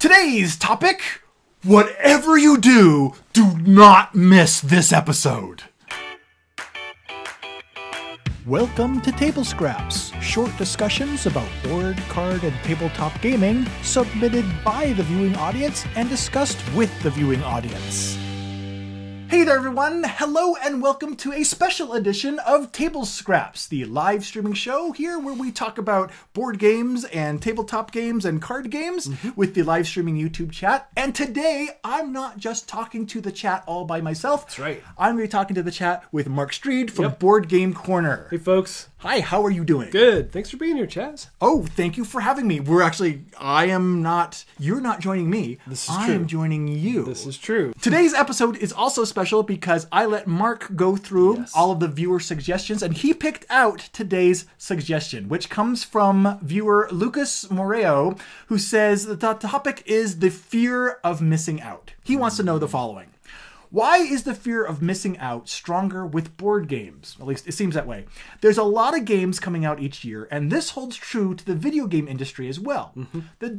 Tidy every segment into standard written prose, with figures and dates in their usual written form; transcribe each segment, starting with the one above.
Today's topic, whatever you do, do not miss this episode. Welcome to Table Scraps, short discussions about board, card, and tabletop gaming, submitted by the viewing audience and discussed with the viewing audience. Hey there everyone, hello and welcome to a special edition of Table Scraps, the live streaming show here where we talk about board games and tabletop games and card games with the live streaming YouTube chat. And today, I'm not just talking to the chat all by myself. That's right. I'm going to be talking to the chat with Mark Streed from Board Game Corner. Hey folks. Hi, how are you doing? Good. Thanks for being here, Chaz. Oh, thank you for having me. You're not joining me. This is true. I am joining you. This is true. Today's episode is also special because I let Mark go through all of the viewer suggestions and he picked out today's suggestion, which comes from viewer Lucas Morao, who says that the topic is the fear of missing out. He wants to know the following. Why is the fear of missing out stronger with board games? At least it seems that way. There's a lot of games coming out each year, and this holds true to the video game industry as well. There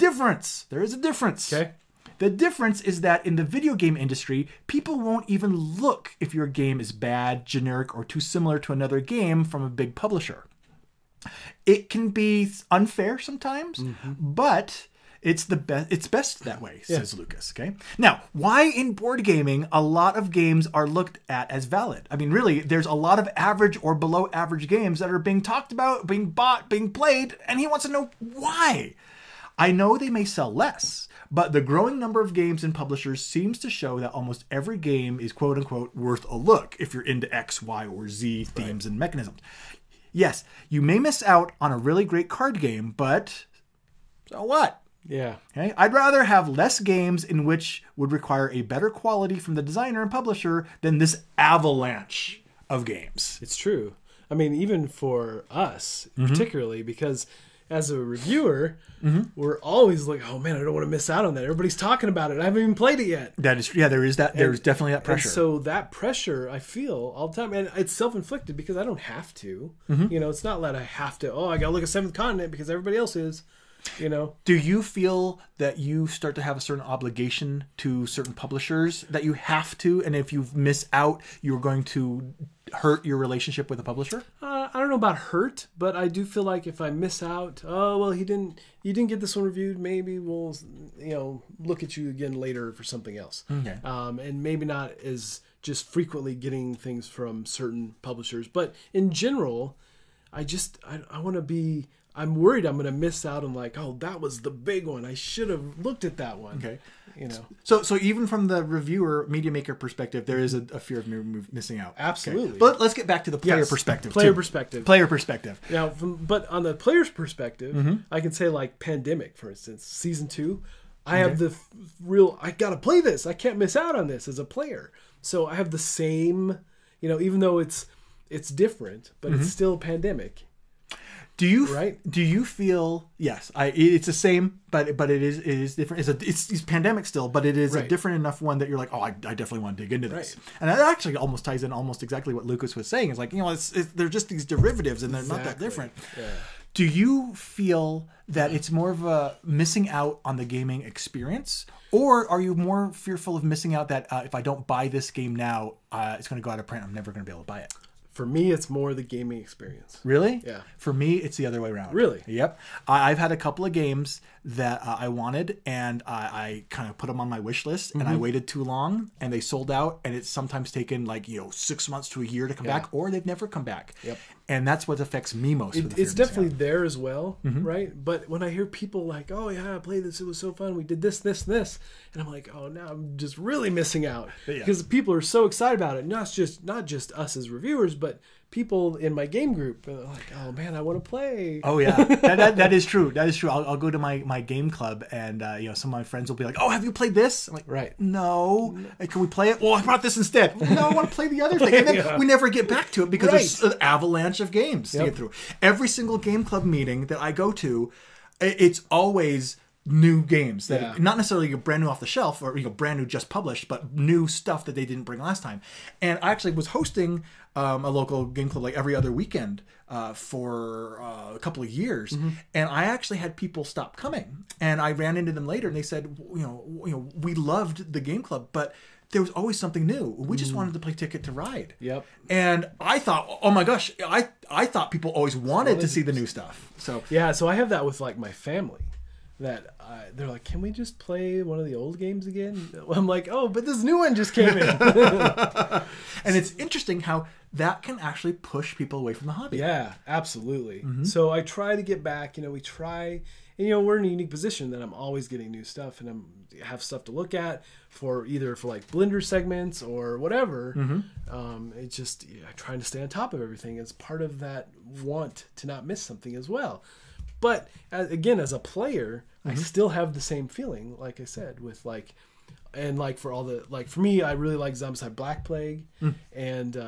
is a difference. Okay. The difference is that in the video game industry, people won't even look if your game is bad, generic, or too similar to another game from a big publisher. It can be unfair sometimes, but it's best that way, says Lucas. Okay. Now, why in board gaming a lot of games are looked at as valid? I mean, really, there's a lot of average or below average games that are being talked about, being bought, being played, and he wants to know why. I know they may sell less, but the growing number of games and publishers seems to show that almost every game is quote unquote worth a look if you're into X, Y, or Z themes and mechanisms. Yes, you may miss out on a really great card game, but so what? Yeah. Okay? I'd rather have less games in which would require a better quality from the designer and publisher than this avalanche of games. It's true. I mean, even for us, particularly, because as a reviewer, we're always like, oh man, I don't want to miss out on that. Everybody's talking about it. I haven't even played it yet. That is, yeah, there is that. There's definitely that pressure. And so that pressure I feel all the time, and it's self-inflicted because I don't have to. You know, it's not that I have to, I got to look at Seventh Continent because everybody else is. You know, do you feel that you start to have a certain obligation to certain publishers that you have to, and if you miss out, you're going to hurt your relationship with the publisher? I don't know about hurt, but I do feel like if I miss out, you didn't get this one reviewed, maybe we'll, look at you again later for something else. Okay. And maybe not as just frequently getting things from certain publishers, but in general, I want to be. I'm worried I'm going to miss out on that was the big one. I should have looked at that one. Okay. So even from the reviewer, media maker perspective, there is a fear of missing out. Absolutely. Okay. But let's get back to the player perspective. Player perspective. Now, but on the player's perspective, I can say Pandemic, for instance, season 2. I have the I got to play this. I can't miss out on this as a player. So I have the same, even though it's different, but it's still Pandemic. Do you feel it's the same, but it is different. It's Pandemic still, but it is a different enough one that you're like, I definitely want to dig into this. And that actually almost ties in almost exactly what Lucas was saying. It's like, they're just these derivatives and they're not that different. Yeah. Do you feel that it's more of a missing out on the gaming experience, or are you more fearful of missing out that if I don't buy this game now, it's going to go out of print. I'm never going to be able to buy it. For me, it's more the gaming experience. Really? Yeah. For me, it's the other way around. Really? Yep. I've had a couple of games that I wanted, and I kind of put them on my wish list, and I waited too long, and they sold out, and it's sometimes taken 6 months to a year to come back, or they've never come back. Yep. And that's what affects me most. It's definitely there as well, right? But when I hear people oh yeah, I played this, it was so fun, we did this, and I'm like, oh, now I'm just really missing out because people are so excited about it. Not just us as reviewers, but people in my game group are like, oh man, I want to play. Oh yeah, that is true. That is true. I'll go to my game club, and some of my friends will be like, oh, have you played this? I'm like, no. Can we play it? Well, I brought this instead. No, I want to play the other thing. And then we never get back to it because there's an avalanche of games to get through. Every single game club meeting that I go to, it's always new games that not necessarily brand new off the shelf or brand new just published, but new stuff that they didn't bring last time. And I actually was hosting a local game club like every other weekend for a couple of years, and I actually had people stop coming, and I ran into them later, and they said, we loved the game club, but there was always something new. We just wanted to play Ticket to Ride. Yep. And I thought, oh my gosh, I thought people always wanted to see the new stuff. So yeah, so I have that with like my family. That they're like, can we just play one of the old games again? I'm like, oh, but this new one just came in. And it's interesting how that can actually push people away from the hobby. Yeah, absolutely. So I try to get back. We try, and we're in a unique position that I'm always getting new stuff, and I have stuff to look at for either for like Blender segments or whatever. It's just trying to stay on top of everything. It's part of that want to not miss something as well. But again, as a player, I still have the same feeling, like I said, with like, and like for all the, like for me, I really like Zombicide Black Plague, and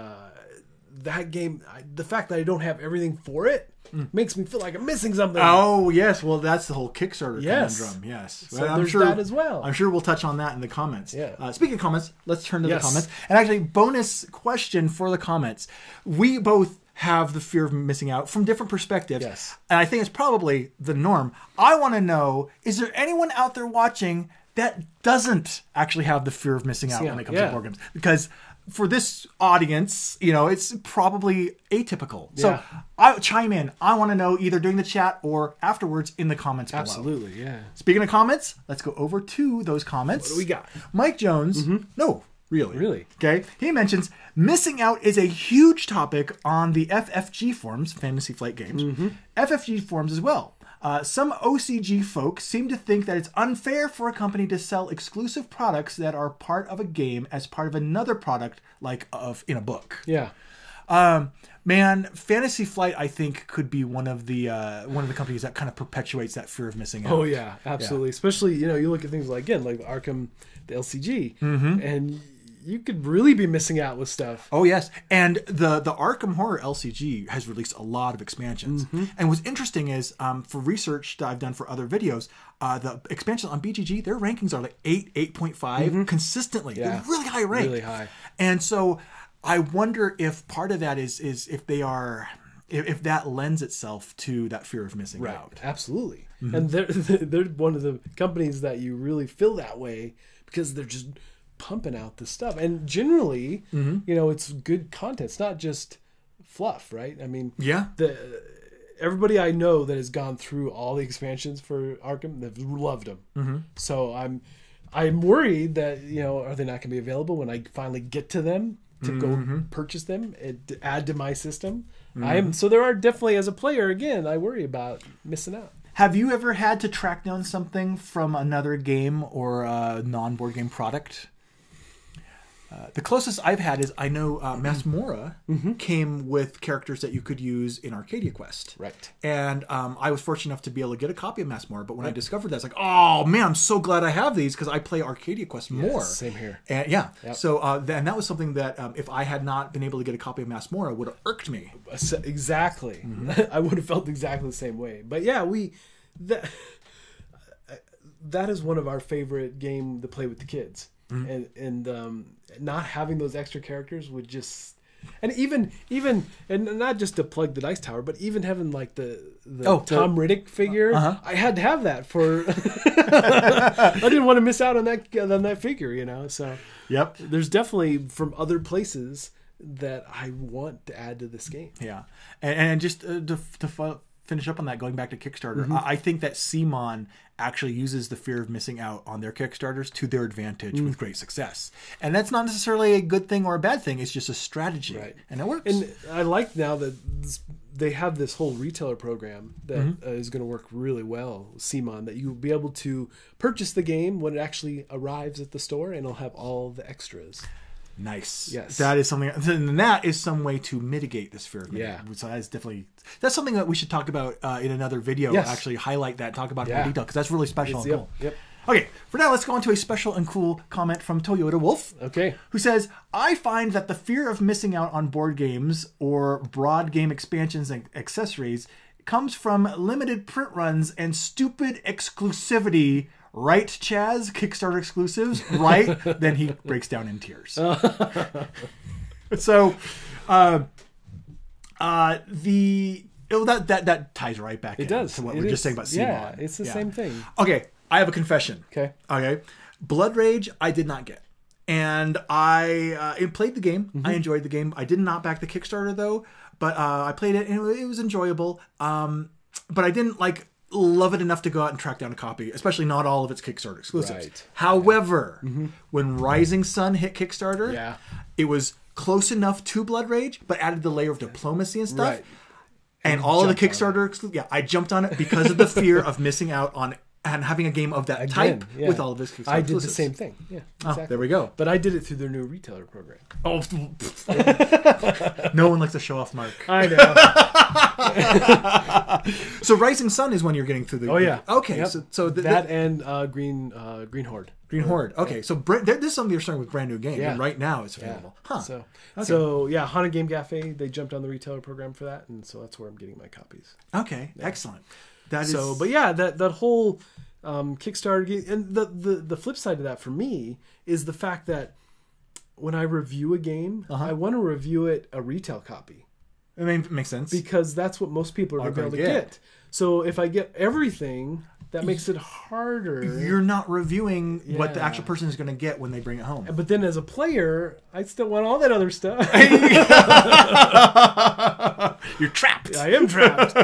that game, the fact that I don't have everything for it makes me feel like I'm missing something. Oh yes, well that's the whole Kickstarter conundrum. Yes, so there's that as well. I'm sure we'll touch on that in the comments. Yeah. Speaking of comments, let's turn to the comments. And actually, bonus question for the comments: we both have the fear of missing out from different perspectives. Yes. And I think it's probably the norm. I want to know, is there anyone out there watching that doesn't actually have the fear of missing out when it comes to board games? Because for this audience, it's probably atypical. So I chime in. I want to know either during the chat or afterwards in the comments below. Absolutely, yeah. Speaking of comments, let's go over to those comments. What do we got? Mike Jones. No. Really? Okay. He mentions missing out is a huge topic on the FFG forums, Fantasy Flight Games, FFG forums as well. Some OCG folks seem to think that it's unfair for a company to sell exclusive products that are part of a game as part of another product, like in a book. Yeah. Man, Fantasy Flight, I think, could be one of the companies that kind of perpetuates that fear of missing out. Oh yeah, absolutely. Yeah. Especially you look at things like Arkham, the LCG, and you could really be missing out with stuff. Oh yes, and the Arkham Horror LCG has released a lot of expansions. And what's interesting is for research that I've done for other videos, the expansions on BGG, their rankings are like 8, 8.5 consistently. Yeah. They're really high ranked. Really high. And so I wonder if part of that is if that lends itself to that fear of missing out. Absolutely. And they're one of the companies that you really feel that way because they're just pumping out the stuff, and generally it's good content. It's not just fluff, right? I mean, everybody I know that has gone through all the expansions for Arkham, they've loved them. So I'm worried that are they not going to be available when I finally get to them to go purchase them and add to my system. So there are definitely, as a player, again, I worry about missing out. Have you ever had to track down something from another game or a non-board game product? The closest I've had is I know Masmora came with characters that you could use in Arcadia Quest. Right. And I was fortunate enough to be able to get a copy of Masmora, but when I discovered that, it's like, oh man, I'm so glad I have these because I play Arcadia Quest more. Same here. And so and that was something that if I had not been able to get a copy of Masmora, would have irked me. Exactly. I would have felt exactly the same way. But yeah, that is one of our favorite game to play with the kids. And not having those extra characters would just, and even and not just to plug the Dice Tower, but even having like the Tom Riddick figure, I had to have that for. I didn't want to miss out on that figure, So there's definitely from other places that I want to add to this game. Yeah, and just to finish up on that, going back to Kickstarter, I think that CMON actually uses the fear of missing out on their Kickstarters to their advantage with great success. And that's not necessarily a good thing or a bad thing. It's just a strategy. Right. And it works. And I like now that they have this whole retailer program that is going to work really well, CMON, that you'll be able to purchase the game when it actually arrives at the store, and it'll have all the extras. Nice. Yes. That is something, and that is some way to mitigate this fear of missing out. Yeah. So that's something that we should talk about in another video. Yes. Actually highlight that, talk about it in more detail, because that's really special and cool. Yep. Okay, for now, let's go on to a special and cool comment from Toyota Wolf. Okay. Who says, I find that the fear of missing out on board games or broad game expansions and accessories comes from limited print runs and stupid exclusivity. Right, Chaz? Kickstarter exclusives? Right? Then he breaks down in tears. So, that ties right back to what we're just saying about CMON. Yeah, it's the same thing. Okay, I have a confession. Okay. Blood Rage, I did not get. And I played the game. I enjoyed the game. I did not back the Kickstarter, though. But I played it, and it was enjoyable. But I didn't, love it enough to go out and track down a copy, especially not all of its Kickstarter exclusives. Right. However, when Rising Sun hit Kickstarter, it was close enough to Blood Rage, but added the layer of diplomacy and stuff. Right. And all of the Kickstarter, I jumped on it because of the fear of missing out on and having a game of that type with all of its Kickstarter I did exclusives. the same thing. Yeah, exactly. Oh, there we go. But I did it through their new retailer program. Oh, no one likes to show off Mark. I know. So Rising Sun is when you're getting through the. Oh yeah. Okay. Yep. So that and Green Horde. Green Horde. Okay. So this is something you're starting with brand new game, and right now it's available. Huh. So Haunted Game Cafe, they jumped on the retailer program for that, and so that's where I'm getting my copies. Okay. Yeah. Excellent. But that whole Kickstarter game, and the flip side of that for me is the fact that when I review a game, I want to review it a retail copy. It makes sense because that's what most people are going to be able to get. So if I get everything, that makes it harder. You're not reviewing what the actual person is going to get when they bring it home. But then as a player, I still want all that other stuff. You're trapped. I am trapped.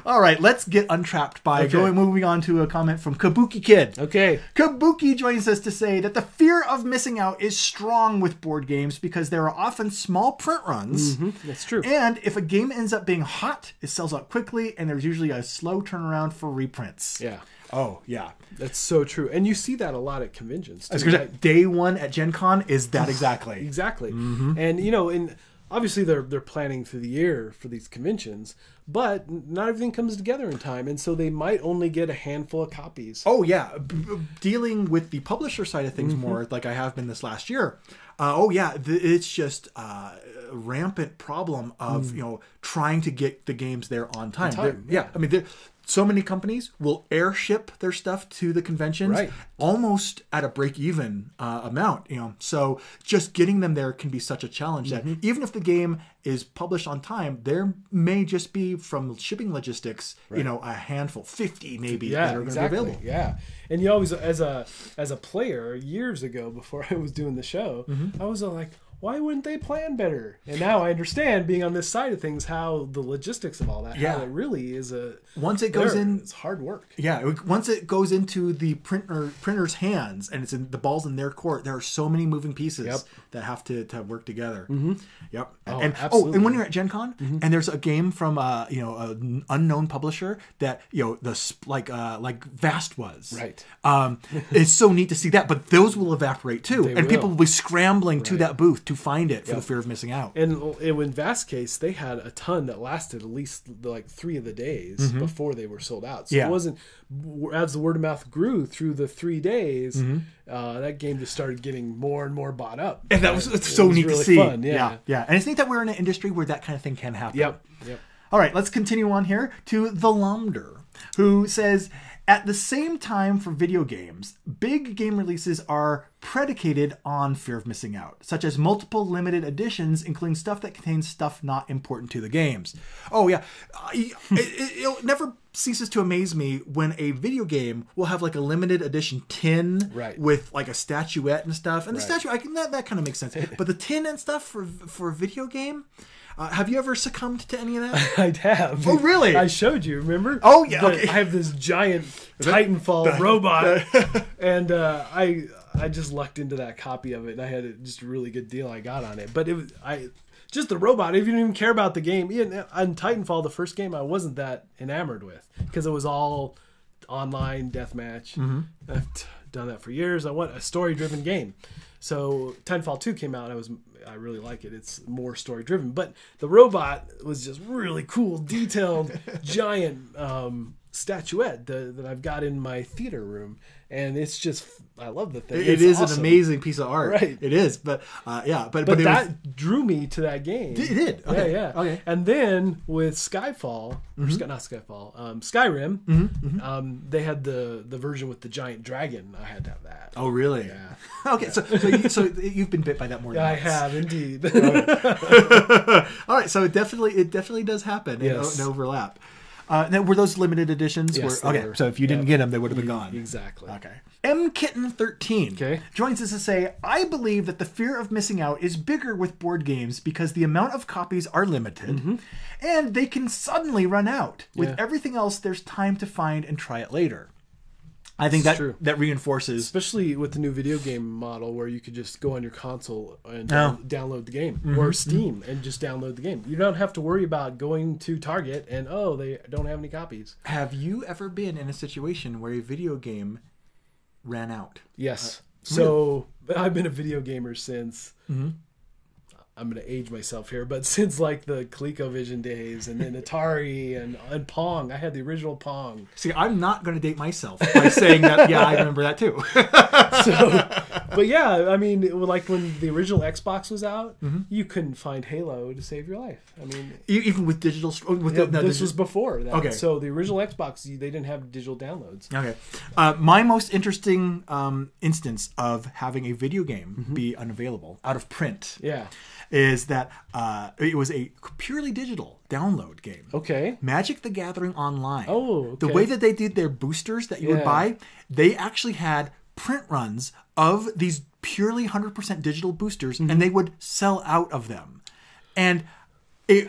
All right, let's get untrapped by moving on to a comment from Kabuki Kid. Okay. Kabuki joins us to say that the fear of missing out is strong with board games because there are often small print runs. That's true. And if a game ends up being hot, it sells out quickly, and there's usually a slow turnaround for reprints. Yeah. Oh, yeah. That's so true. And you see that a lot at conventions, too. Day one at Gen Con is that exactly. Exactly. And, obviously they're planning through the year for these conventions, but not everything comes together in time, and so they might only get a handful of copies. Oh, yeah. Dealing with the publisher side of things more, like I have been this last year. It's just a rampant problem of, trying to get the games there on time. So many companies will airship their stuff to the conventions almost at a break-even amount. So just getting them there can be such a challenge that even if the game is published on time, there may just be from shipping logistics, a handful, 50 maybe that are going to be available. Yeah, and you always, as a player, years ago before I was doing the show, I was like, why wouldn't they plan better? And now I understand, being on this side of things, how the logistics of all that, how it really is once it goes in, it's hard work. Yeah, once it goes into the printer's hands and the ball's in their court, there are so many moving pieces that have to work together. Yep. And when you're at Gen Con and there's a game from an unknown publisher that like Vast was. Right. It's so neat to see that, but those will evaporate too. People will be scrambling to that booth to find it for the fear of missing out. And in Vast case, they had a ton that lasted at least 3 of the days before they were sold out. So it wasn't, as the word of mouth grew through the 3 days, that game just started getting more and more bought up. And that was so neat really to see. Fun, yeah. And it's neat that we're in an industry where that kind of thing can happen. Yep. All right, let's continue on here to the Lomder, who says, at the same time for video games, big game releases are predicated on fear of missing out, such as multiple limited editions, including stuff that contains stuff not important to the games. Oh, yeah. It never ceases to amaze me when a video game will have a limited edition tin with a statuette and stuff. And the statue, that kind of makes sense. But the tin and stuff for a video game... have you ever succumbed to any of that? I have. Oh, really? I showed you, remember? Oh, yeah. Okay. I have this giant Titanfall robot, and I just lucked into that copy of it, and I had just a really good deal I got on it. But just the robot, if you didn't even care about the game. On Titanfall, the first game, I wasn't that enamored with, because it was all online deathmatch. I've done that for years. I want a story-driven game. So Titanfall 2 came out, and I really like it. It's more story driven, but the robot was just really cool, detailed, giant statuette that I've got in my theater room, and it's just, I love the thing. It is awesome. An amazing piece of art. Right. It is, but yeah, but that drew me to that game. It did. Okay. Yeah. Okay. And then with Skyfall, not Skyfall, Skyrim, they had the version with the giant dragon. I had to have that. Oh, really? Yeah. Okay, so you've been bit by that more than once. I have indeed. All right, so it definitely does happen. Yes. And overlap. Now, were those limited editions? Yes, Okay, so if you didn't get them, they would have been gone. Exactly. Okay. MKitten13 joins us to say, I believe that the fear of missing out is bigger with board games because the amount of copies are limited and they can suddenly run out. With everything else, there's time to find and try it later. I think that reinforces, especially with the new video game model, where you could just go on your console and download the game, or Steam and just download the game. You don't have to worry about going to Target and they don't have any copies. Have you ever been in a situation where a video game ran out? Yes. So I've been a video gamer since. I'm going to age myself here, but since like the ColecoVision days, and then Atari and Pong. I had the original Pong. See, I'm not going to date myself by saying that, I remember that too. But yeah, I mean, like when the original Xbox was out, you couldn't find Halo to save your life. I mean, even with digital... this was before that. Okay. So the original Xbox, they didn't have digital downloads. Okay. My most interesting instance of having a video game be unavailable, out of print, is that it was a purely digital download game. Okay. Magic the Gathering Online. Oh, okay. The way that they did their boosters that you would buy, they actually had print runs of these purely 100% digital boosters, and they would sell out of them. And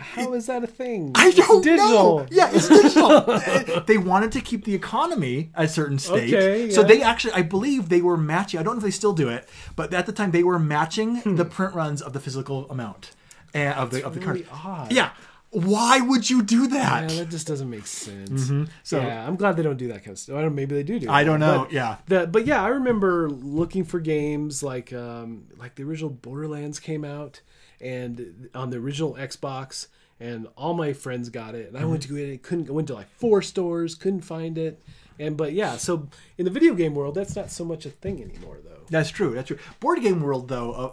how is that a thing? I don't know. Digital. Yeah, it's digital. They wanted to keep the economy at a certain state. Okay, so they actually, I believe they were matching, I don't know if they still do it, but at the time they were matching the print runs of the physical amount of the cards. Odd. Yeah. Why would you do that? Yeah, that just doesn't make sense. So yeah, I'm glad they don't do that kind of stuff. I don't know, maybe they do. I don't know. But yeah, I remember looking for games like the original Borderlands came out, and on the original Xbox, and all my friends got it, and I went to it, went to like 4 stores, couldn't find it. But yeah, so in the video game world, that's not so much a thing anymore, though. That's true. That's true. Board game world, though,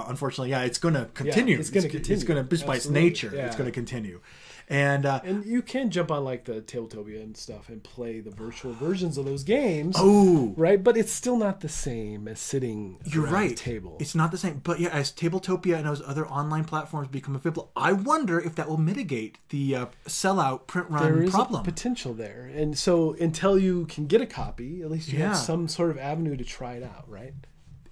unfortunately, it's going to continue. It's going to continue. It's going to, just by its nature, it's going to continue. And you can jump on like the Tabletopia and stuff and play the virtual versions of those games. Oh, right, but it's still not the same as sitting around a table. It's not the same. But yeah, as Tabletopia and those other online platforms become available, I wonder if that will mitigate the sellout print run problem. There is a potential there, and so until you can get a copy, at least you have some sort of avenue to try it out, right?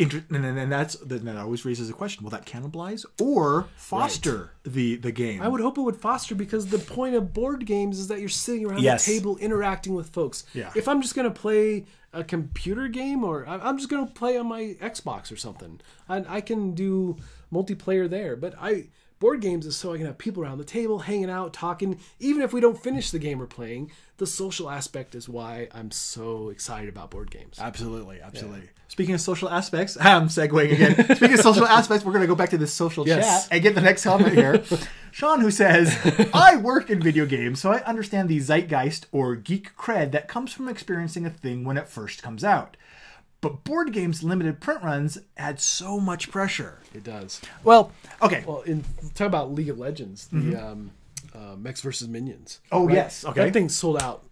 And that always raises a question: will that cannibalize or foster the game? I would hope it would foster, because the point of board games is that you're sitting around the table interacting with folks. Yeah. If I'm just going to play a computer game, or I'm just going to play on my Xbox or something, I can do multiplayer there. But board games is so I can have people around the table hanging out, talking. Even if we don't finish the game we're playing, the social aspect is why I'm so excited about board games. Absolutely. Yeah. Speaking of social aspects, I'm segueing again. Speaking of social aspects, we're going to go back to this social chat and get the next comment here. Sean, who says, I work in video games, so I understand the zeitgeist or geek cred that comes from experiencing a thing when it first comes out. But board games' limited print runs add so much pressure. It does. Well, okay. Well, talk about League of Legends, the Mechs vs. Minions. Oh, right? Yes. Okay. That thing sold out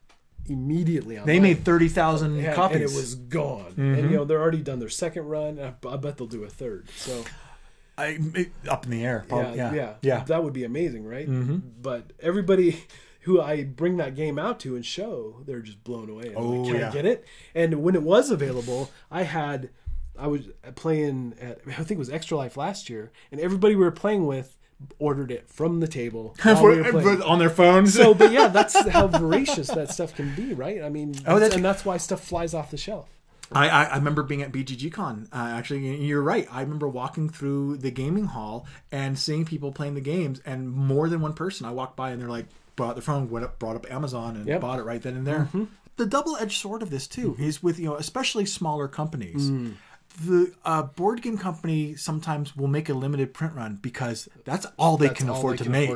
immediately. They made 30,000 copies. And it was gone. And, they're already done their second run. I bet they'll do a third. So, up in the air. Yeah. That would be amazing, right? But everybody who I bring that game out to and show, they're just blown away. Can I get it? And when it was available, I was playing at, I think it was Extra Life last year, and everybody we were playing with ordered it from the table on their phones. So, but yeah, that's how voracious that stuff can be, right? I mean, and that's why stuff flies off the shelf. I remember being at BGG-Con. Actually, you're right. I remember walking through the gaming hall and seeing people playing the games, and more than one person. I walked by and they're like, brought their phone, brought up Amazon, and bought it right then and there. The double-edged sword of this too is with especially smaller companies. the board game company sometimes will make a limited print run because that's all they can afford to make.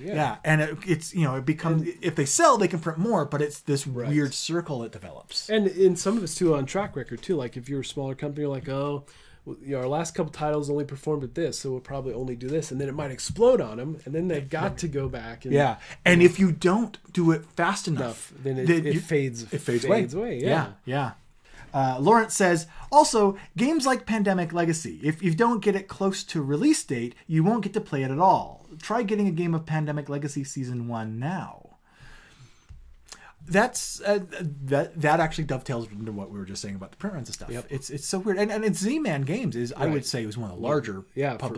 Yeah, and it's it becomes if they sell, they can print more, but it's this weird circle that develops. And in some of it's too on track record too. Like if you're a smaller company, you're like, our last couple titles only performed at this, so we'll probably only do this, and then it might explode on them, and then they've got to go back. And, and if you don't do it fast enough, then it fades. It fades away. Yeah. Lawrence says, also, games like Pandemic Legacy, if you don't get it close to release date, you won't get to play it at all. Try getting a game of Pandemic Legacy Season 1 now. That's that actually dovetails into what we were just saying about the print runs and stuff. Yep. It's so weird, and it's Z-Man Games is I would say was one of the larger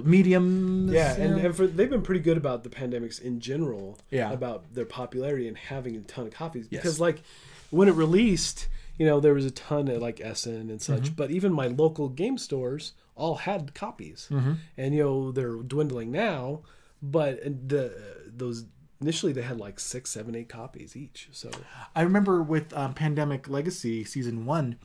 mediums. And they've been pretty good about the pandemics in general. About their popularity and having a ton of copies because like when it released, there was a ton of like Essen and such, but even my local game stores all had copies, and they're dwindling now, but those. Initially, they had like 6, 7, 8 copies each. So I remember with Pandemic Legacy Season 1,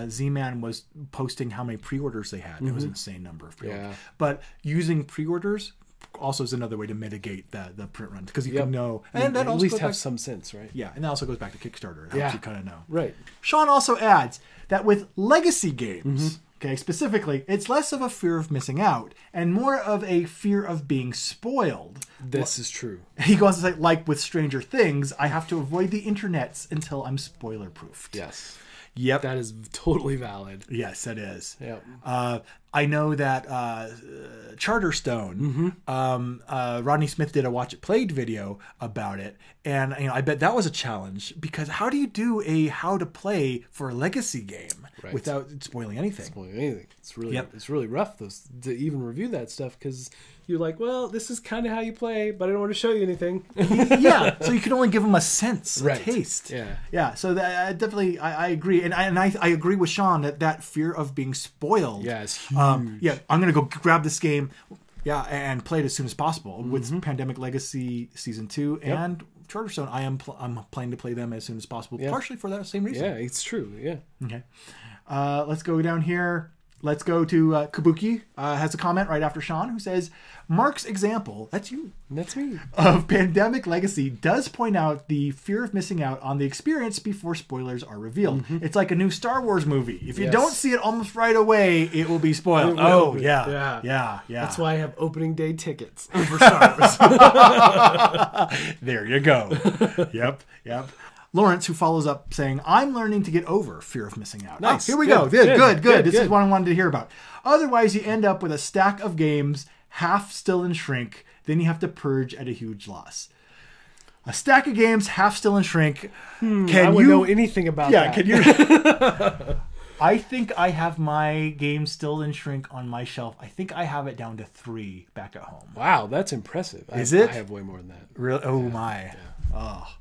Z-Man was posting how many pre-orders they had. It was an insane number of pre-orders. But using pre-orders also is another way to mitigate the print run because you can know. And that at least have some sense, right? Yeah, and that also goes back to Kickstarter. It helps you kind of know. Right. Sean also adds that with legacy games... Okay, specifically, it's less of a fear of missing out and more of a fear of being spoiled. This is true. He goes to say, like with Stranger Things, I have to avoid the internets until I'm spoiler-proofed. Yes. Yep. That is totally valid. Yes, it is. Yep. I know that Charterstone, Rodney Smith did a Watch It Played video about it. And I bet that was a challenge because how do you do a how to play for a legacy game without spoiling anything? It's really rough to even review that stuff because you're like, well, this is kind of how you play, but I don't want to show you anything. So you can only give them a sense, a taste. So that, definitely, I agree, and I agree with Sean that fear of being spoiled. It's huge. I'm gonna go grab this game, and play it as soon as possible. With Pandemic Legacy Season 2 and Charterstone, I'm planning to play them as soon as possible, partially for that same reason. Yeah, it's true. Yeah. Okay. Let's go down here. Let's go to Kabuki. Has a comment right after Sean who says, Mark's example, that's you. That's me. Of Pandemic Legacy does point out the fear of missing out on the experience before spoilers are revealed. It's like a new Star Wars movie. If you don't see it almost right away, it will be spoiled. Yeah. That's why I have opening day tickets for Star Wars. There you go. Yep. Lawrence, who follows up saying, I'm learning to get over fear of missing out. Nice. Here we go. Good. This is what I wanted to hear about. Otherwise, you end up with a stack of games, half still in shrink. Then you have to purge at a huge loss. A stack of games, half still in shrink. I wouldn't know anything about that. Can you... I think I have my game still in shrink on my shelf. I think I have it down to 3 back at home. Wow, that's impressive. Is it? I have way more than that. Really? Oh, my. Yeah. Oh.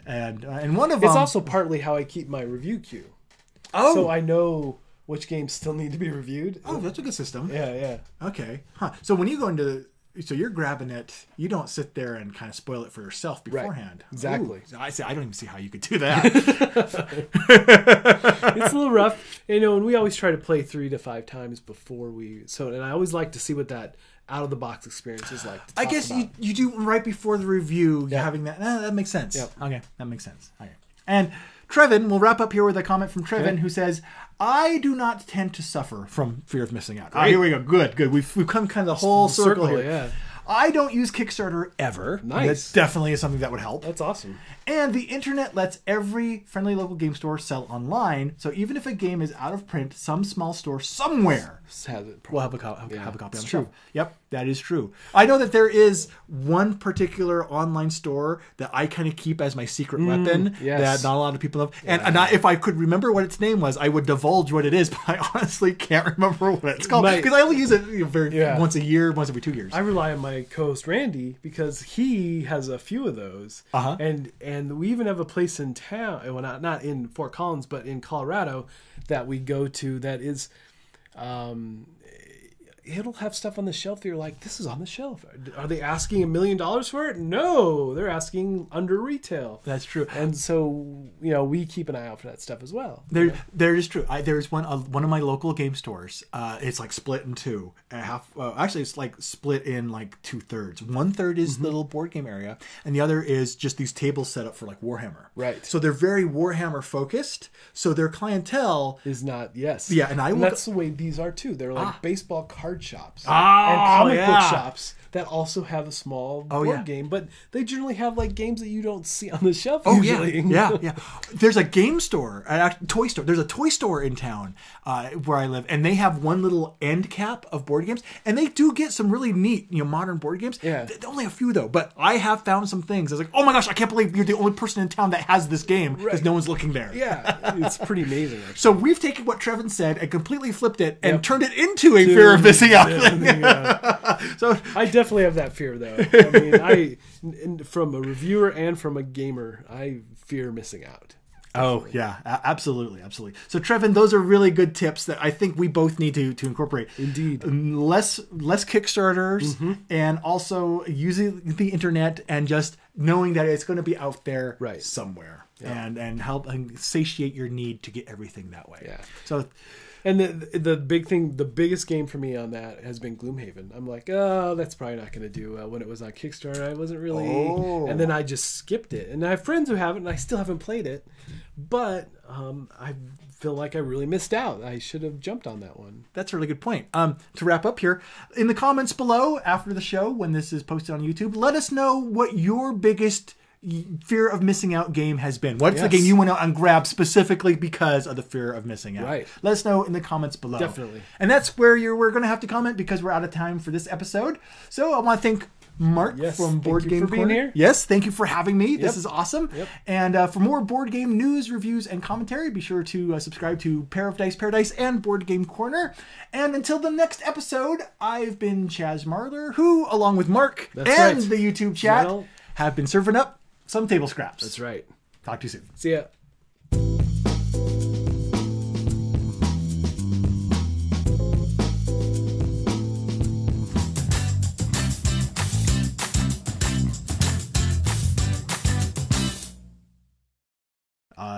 And one of them... It's also partly how I keep my review queue. Oh. So I know which games still need to be reviewed. Oh, that's a good system. Yeah. Okay. So when you go into... So you're grabbing it. You don't sit there and kind of spoil it for yourself beforehand. Right. Exactly. Ooh. I don't even see how you could do that. It's a little rough. And we always try to play 3 to 5 times before we... And I always like to see what that out-of-the-box experience is like. I guess you do right before the review, having that. That makes sense. Yep. Okay, that makes sense. Okay. And Trevin, we'll wrap up here with a comment from Trevin who says, I do not tend to suffer from fear of missing out. Here we go. Good. We've come kind of the whole circle here. Yeah. I don't use Kickstarter ever. Nice. That definitely is something that would help. That's awesome. And the internet lets every friendly local game store sell online. So even if a game is out of print, some small store somewhere will have a copy on the shelf. Yep, that is true. I know that there is one particular online store that I kind of keep as my secret weapon that not a lot of people know. And if I could remember what its name was, I would divulge what it is, but I honestly can't remember what it's called. Because I only use it once a year, once every 2 years. I rely on my co-host Randy because he has a few of those. And we even have a place in town, well, not in Fort Collins, but in Colorado that we go to that is it'll have stuff on the shelf that you're like, this is on the shelf. Are they asking $1 million for it? No, they're asking under retail. That's true. And so, you know, we keep an eye out for that stuff as well. There is true. There's one of my local game stores. It's like split in two. Actually, it's like split in like 2/3. 1/3 is the little board game area, and the other is just these tables set up for like Warhammer. Right. So they're very Warhammer focused. So their clientele is not, yes. Yeah, and that's the way these are too. They're like baseball card shops and and comic book shops that also have a small board game, but they generally have like games that you don't see on the shelf usually. Yeah. There's a game store, a toy store. There's a toy store in town where I live, and they have one little end cap of board games, and they do get some really neat, modern board games. Yeah. Only a few though, but I have found some things. I was like, oh my gosh, I can't believe you're the only person in town that has this game because no one's looking there. Yeah, it's pretty amazing. Actually. So we've taken what Trevin said and completely flipped it and turned it into a fear of missing out thing. So I definitely have that fear though. I mean, from a reviewer and from a gamer, I fear missing out. Oh, yeah, absolutely. So, Trevin, those are really good tips that I think we both need to incorporate. Indeed. Less Kickstarters and also using the internet and just knowing that it's going to be out there somewhere and help and satiate your need to get everything that way. Yeah. So... And the big thing, the biggest game for me on that has been Gloomhaven. I'm like, oh, that's probably not going to do when it was on Kickstarter. I wasn't really, and then I just skipped it. And I have friends who have it, and I still haven't played it. But I feel like I really missed out. I should have jumped on that one. That's a really good point. To wrap up here, in the comments below after the show, when this is posted on YouTube, let us know what your biggest fear of missing out game has been. What's the game you went out and grabbed specifically because of the fear of missing out? Right. Let us know in the comments below. Definitely. And that's where we're going to have to comment because we're out of time for this episode. So I want to thank Mark from Board Game Corner. Being here. Yes, thank you for having me. This is awesome. Yep. And for more board game news, reviews, and commentary, be sure to subscribe to Pair of Dice Paradise and Board Game Corner. And until the next episode, I've been Chaz Marler, who, along with Mark the YouTube chat, have been serving up some table scraps. That's right. Talk to you soon. See ya.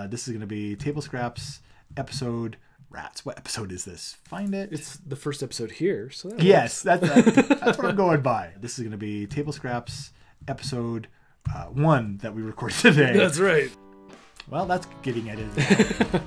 This is going to be Table Scraps episode Rats. What episode is this? Find it. It's the first episode here. So that's what I'm going by. This is going to be Table Scraps episode 1 that we recorded today. That's right. Well, that's getting edited.